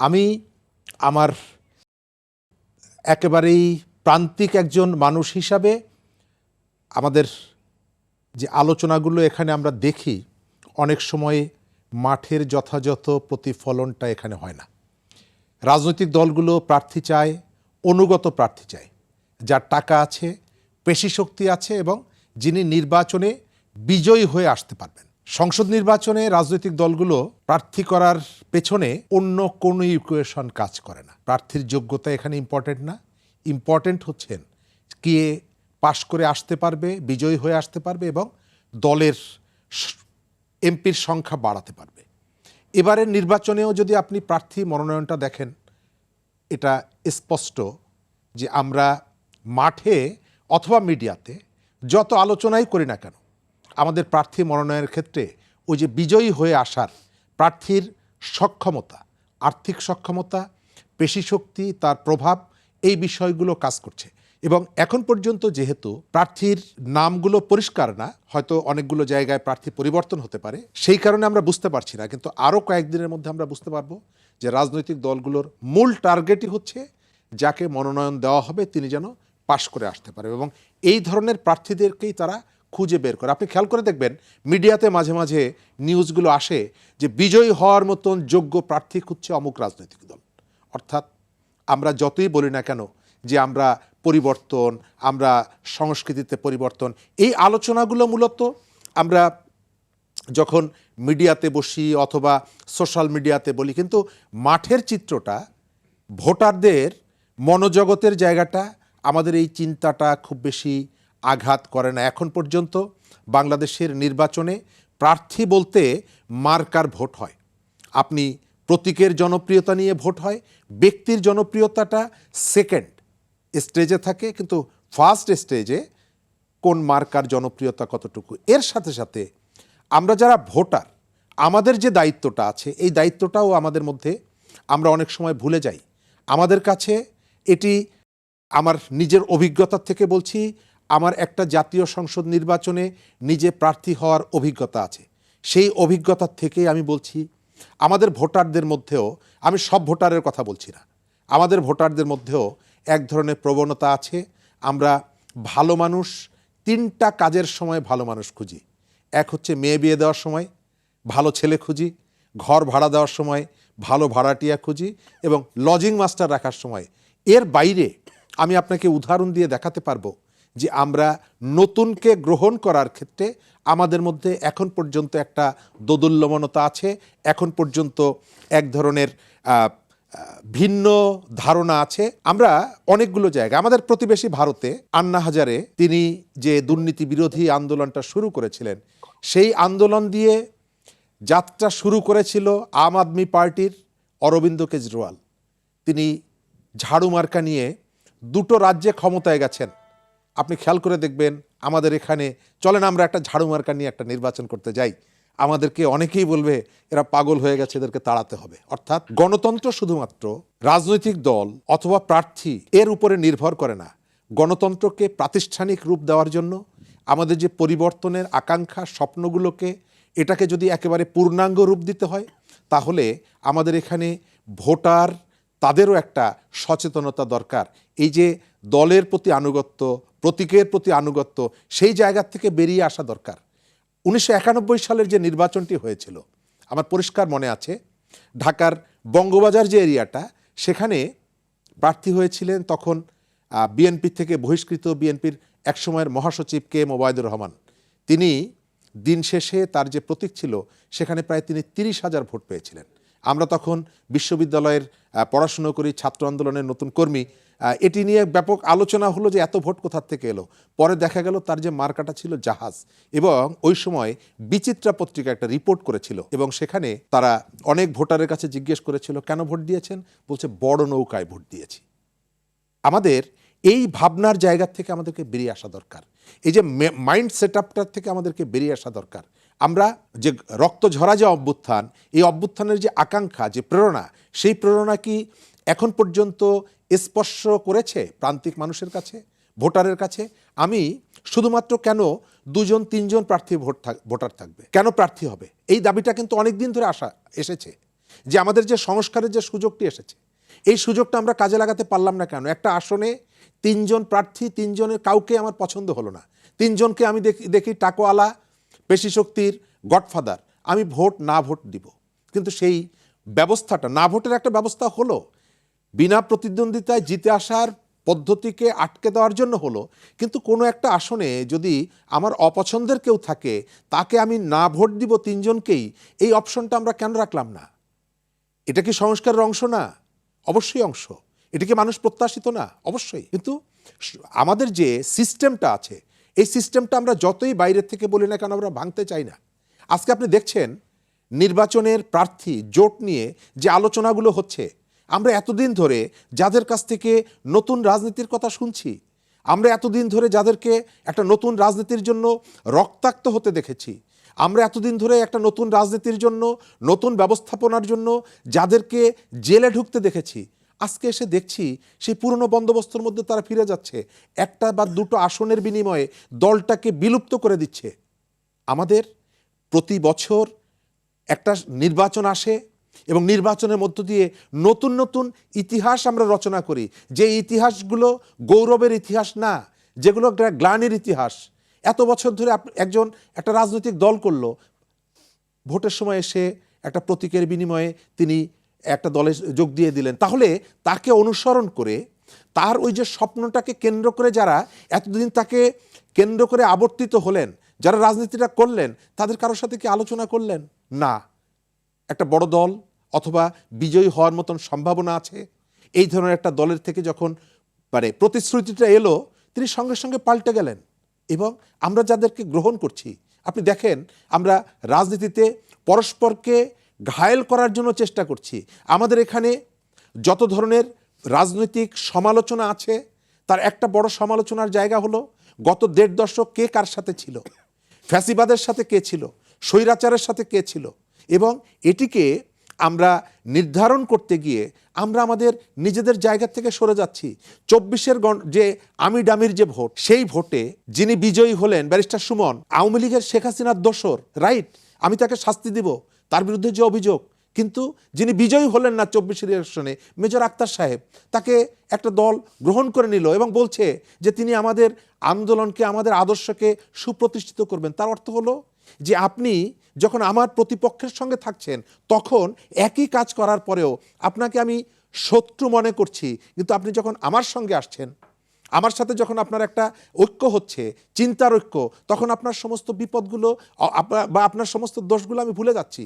আমি আমার একেবারেই প্রান্তিক একজন মানুষ হিসাবে আমাদের যে আলোচনাগুলো এখানে আমরা দেখি অনেক সময় মাঠের যথাযথ প্রতিফলনটা এখানে হয় না। রাজনৈতিক দলগুলো প্রার্থী চায়, অনুগত প্রার্থী চায়, যার টাকা আছে, পেশি শক্তি আছে এবং যিনি নির্বাচনে বিজয়ী হয়ে আসতে পারবেন। সংসদ নির্বাচনে রাজনৈতিক দলগুলো প্রার্থী করার পেছনে অন্য কোনো ইকুয়েশন কাজ করে না। প্রার্থীর যোগ্যতা এখানে ইম্পর্টেন্ট না, ইম্পর্টেন্ট হচ্ছেন কে পাশ করে আসতে পারবে, বিজয়ী হয়ে আসতে পারবে এবং দলের এমপির সংখ্যা বাড়াতে পারবে। এবারের নির্বাচনেও যদি আপনি প্রার্থী মনোনয়নটা দেখেন, এটা স্পষ্ট যে আমরা মাঠে অথবা মিডিয়াতে যত আলোচনাই করি না কেন, আমাদের প্রার্থী মনোনয়নের ক্ষেত্রে ওই যে বিজয়ী হয়ে আসার প্রার্থীর সক্ষমতা, আর্থিক সক্ষমতা, পেশি শক্তি, তার প্রভাব, এই বিষয়গুলো কাজ করছে। এবং এখন পর্যন্ত যেহেতু প্রার্থীর নামগুলো পরিষ্কার না, হয়তো অনেকগুলো জায়গায় প্রার্থী পরিবর্তন হতে পারে, সেই কারণে আমরা বুঝতে পারছি না, কিন্তু আরও কয়েকদিনের মধ্যে আমরা বুঝতে পারবো যে রাজনৈতিক দলগুলোর মূল টার্গেটই হচ্ছে যাকে মনোনয়ন দেওয়া হবে তিনি যেন পাশ করে আসতে পারে এবং এই ধরনের প্রার্থীদেরকেই তারা খুঁজে বের করে। আপনি খেয়াল করে দেখবেন মিডিয়াতে মাঝে মাঝে নিউজগুলো আসে যে বিজয়ী হওয়ার মতন যোগ্য প্রার্থী খুঁজছে অমুক রাজনৈতিক দল। অর্থাৎ আমরা যতই বলি না কেন যে আমরা পরিবর্তন, আমরা সংস্কৃতিতে পরিবর্তন, এই আলোচনাগুলো মূলত আমরা যখন মিডিয়াতে বসি অথবা সোশ্যাল মিডিয়াতে বলি, কিন্তু মাঠের চিত্রটা, ভোটারদের মনোজগতের জায়গাটা আমাদের এই চিন্তাটা খুব বেশি আঘাত করে না। এখন পর্যন্ত বাংলাদেশের নির্বাচনে প্রার্থী বলতে মার্কার ভোট হয়, আপনি প্রতীকের জনপ্রিয়তা নিয়ে ভোট হয়, ব্যক্তির জনপ্রিয়তাটা সেকেন্ড স্টেজে থাকে, কিন্তু ফার্স্ট স্টেজে কোন মার্কার জনপ্রিয়তা কতটুকু। এর সাথে সাথে আমরা যারা ভোটার, আমাদের যে দায়িত্বটা আছে, এই দায়িত্বটাও আমাদের মধ্যে আমরা অনেক সময় ভুলে যাই। আমাদের কাছে এটি, আমার নিজের অভিজ্ঞতার থেকে বলছি, আমার একটা জাতীয় সংসদ নির্বাচনে নিজে প্রার্থী হওয়ার অভিজ্ঞতা আছে। সেই অভিজ্ঞতার থেকে আমি বলছি, আমাদের ভোটারদের মধ্যেও, আমি সব ভোটারের কথা বলছি না, আমাদের ভোটারদের মধ্যেও এক ধরনের প্রবণতা আছে। আমরা ভালো মানুষ, তিনটা কাজের সময় ভালো মানুষ খুঁজি। এক হচ্ছে মেয়ে বিয়ে দেওয়ার সময় ভালো ছেলে খুঁজি, ঘর ভাড়া দেওয়ার সময় ভালো ভাড়াটিয়া খুঁজি এবং লজিং মাস্টার রাখার সময়। এর বাইরে আমি আপনাকে উদাহরণ দিয়ে দেখাতে পারবো যে আমরা নতুনকে গ্রহণ করার ক্ষেত্রে আমাদের মধ্যে এখন পর্যন্ত একটা দোদুল্যমানতা আছে, এখন পর্যন্ত এক ধরনের ভিন্ন ধারণা আছে। আমরা অনেকগুলো জায়গা, আমাদের প্রতিবেশী ভারতে আন্না হাজারে তিনি যে দুর্নীতি বিরোধী আন্দোলনটা শুরু করেছিলেন, সেই আন্দোলন দিয়ে যাত্রা শুরু করেছিল আম আদমি পার্টির অরবিন্দ কেজরিওয়াল। তিনি ঝাড়ু মার্কা নিয়ে দুটো রাজ্যে ক্ষমতায় গেছেন। আপনি খেয়াল করে দেখবেন আমাদের এখানে চলেন আমরা একটা ঝাড়ু মার্কা নিয়ে একটা নির্বাচন করতে যাই, আমাদেরকে অনেকেই বলবে এরা পাগল হয়ে গেছে, এদেরকে তাড়াতে হবে। অর্থাৎ গণতন্ত্র শুধুমাত্র রাজনৈতিক দল অথবা প্রার্থী এর উপরে নির্ভর করে না। গণতন্ত্রকে প্রাতিষ্ঠানিক রূপ দেওয়ার জন্য আমাদের যে পরিবর্তনের আকাঙ্ক্ষা, স্বপ্নগুলোকে, এটাকে যদি একেবারে পূর্ণাঙ্গ রূপ দিতে হয়, তাহলে আমাদের এখানে ভোটার, তাদেরও একটা সচেতনতা দরকার। এই যে দলের প্রতি আনুগত্য, প্রতীকের প্রতি আনুগত্য, সেই জায়গা থেকে বেরিয়ে আসা দরকার। 1991 সালের যে নির্বাচনটি হয়েছিল আমার পরিষ্কার মনে আছে, ঢাকার বঙ্গবাজার যে এরিয়াটা, সেখানে প্রার্থী হয়েছিলেন তখন বিএনপি থেকে বহিষ্কৃত বিএনপির একসময়ের মহাসচিব কে এম ওবায়দুর রহমান। তিনি দিন শেষে তার যে প্রতীক ছিল সেখানে প্রায় তিনি 30,000 ভোট পেয়েছিলেন। আমরা তখন বিশ্ববিদ্যালয়ের পড়াশুনো করি, ছাত্র আন্দোলনের নতুন কর্মী, এটি নিয়ে ব্যাপক আলোচনা হলো যে এত ভোট কোথা থেকে এলো। পরে দেখা গেল তার যে মার্কাটা ছিল জাহাজ, এবং ওই সময় বিচিত্রা পত্রিকা একটা রিপোর্ট করেছিল এবং সেখানে তারা অনেক ভোটারের কাছে জিজ্ঞেস করেছিল কেন ভোট দিয়েছেন, বলছে বড় নৌকায় ভোট দিয়েছি। আমাদের এই ভাবনার জায়গা থেকে আমাদেরকে বেরিয়ে আসা দরকার, এই যে মাইন্ড সেট আপটার থেকে আমাদেরকে বেরিয়ে আসা দরকার। আমরা যে রক্ত ঝরা যে অভ্যুত্থান, এই অভ্যুত্থানের যে আকাঙ্ক্ষা, যে প্রেরণা, সেই প্রেরণা কি এখন পর্যন্ত স্পর্শ করেছে প্রান্তিক মানুষের কাছে, ভোটারের কাছে? আমি শুধুমাত্র কেন 2-3 প্রার্থী ভোটার থাকবে, কেন প্রার্থী হবে, এই দাবিটা কিন্তু অনেক দিন ধরে এসেছে। যে আমাদের যে সংস্কারের যে সুযোগটি এসেছে, এই সুযোগটা আমরা কাজে লাগাতে পারলাম না কেন? একটা আসনে 3 জন প্রার্থী, 3 জনের কাউকে আমার পছন্দ হলো না। 3 জনকে আমি দেখি টাকওয়ালা, পেশিশক্তির গডফাদার, আমি ভোট না ভোট দিব। কিন্তু সেই ব্যবস্থাটা, না ভোটের একটা ব্যবস্থা হলো, বিনা প্রতিদ্বন্দ্বিতায় জিতে আসার পদ্ধতিকে আটকে দেওয়ার জন্য হলো। কিন্তু কোনো একটা আসনে যদি আমার অপছন্দের কেউ থাকে, তাকে আমি না ভোট দিব 3 জনকেই, এই অপশনটা আমরা কেন রাখলাম না? এটা কি সংস্কারের অংশ না? অবশ্যই অংশ। এটা কি মানুষ প্রত্যাশিত না? অবশ্যই। কিন্তু আমাদের যে সিস্টেমটা আছে, এই সিস্টেমটা আমরা যতই বাইরের থেকে বলি না কেন, আমরা ভাঙতে চাই না। আজকে আপনি দেখছেন নির্বাচনের প্রার্থী জোট নিয়ে যে আলোচনাগুলো হচ্ছে, আমরা এতদিন ধরে যাদের কাছ থেকে নতুন রাজনীতির কথা শুনছি, আমরা এতদিন ধরে যাদেরকে একটা নতুন রাজনীতির জন্য রক্তাক্ত হতে দেখেছি, আমরা এতদিন ধরে একটা নতুন রাজনীতির জন্য, নতুন ব্যবস্থাপনার জন্য যাদেরকে জেলে ঢুকতে দেখেছি, আজকে এসে দেখছি সেই পুরনো বন্দোবস্তর মধ্যে তারা ফিরে যাচ্ছে। একটা বা দুটো আসনের বিনিময়ে দলটাকে বিলুপ্ত করে দিচ্ছে। আমাদের প্রতি বছর একটা নির্বাচন আসে এবং নির্বাচনের মধ্য দিয়ে নতুন নতুন ইতিহাস আমরা রচনা করি, যে ইতিহাসগুলো গৌরবের ইতিহাস না, যেগুলো গ্লানির ইতিহাস। এত বছর ধরে একজন একটা রাজনৈতিক দল করলো, ভোটের সময় এসে একটা প্রতীকের বিনিময়ে তিনি একটা দলে যোগ দিয়ে দিলেন। তাহলে তাকে অনুসরণ করে, তার ওই যে স্বপ্নটাকে কেন্দ্র করে যারা এতদিন তাকে কেন্দ্র করে আবর্তিত হলেন, যারা রাজনীতিটা করলেন, তাদের কারোর সাথে কি আলোচনা করলেন? না। একটা বড় দল অথবা বিজয়ী হওয়ার মতন সম্ভাবনা আছে, এই ধরনের একটা দলের থেকে যখন প্রতিশ্রুতিটা এলো, তিনি সঙ্গে সঙ্গে পাল্টে গেলেন। এবং আমরা যাদেরকে গ্রহণ করছি, আপনি দেখেন আমরা রাজনীতিতে পরস্পরকে ঘায়েল করার জন্য চেষ্টা করছি। আমাদের এখানে যত ধরনের রাজনৈতিক সমালোচনা আছে, তার একটা বড় সমালোচনার জায়গা হলো গত 1.5 দশক কে কার সাথে ছিল, ফ্যাসিবাদের সাথে কে ছিল, স্বৈরাচারের সাথে কে ছিল। এবং এটিকে আমরা নির্ধারণ করতে গিয়ে আমরা আমাদের নিজেদের জায়গা থেকে সরে যাচ্ছি। 24-এর যে আমি ডামির যে ভোট, সেই ভোটে যিনি বিজয়ী হলেন ব্যারিস্টার সুমন, আওয়ামী লীগের শেখ হাসিনার দোসর, রাইট, আমি তাকে শাস্তি দিব, তার বিরুদ্ধে যে অভিযোগ। কিন্তু যিনি বিজয়ী হলেন না 24-এর ইলেকশনে, মেজর আক্তার সাহেব, তাকে একটা দল গ্রহণ করে নিল এবং বলছে যে তিনি আমাদের আন্দোলনকে, আমাদের আদর্শকে সুপ্রতিষ্ঠিত করবেন। তার অর্থ হলো যে আপনি যখন আমার প্রতিপক্ষের সঙ্গে থাকছেন, তখন একই কাজ করার পরেও আপনাকে আমি শত্রু মনে করছি, কিন্তু আপনি যখন আমার সঙ্গে আসছেন, আমার সাথে যখন আপনার একটা ঐক্য হচ্ছে, চিন্তার ঐক্য, তখন আপনার সমস্ত বিপদগুলো বা আপনার সমস্ত দোষগুলো আমি ভুলে যাচ্ছি।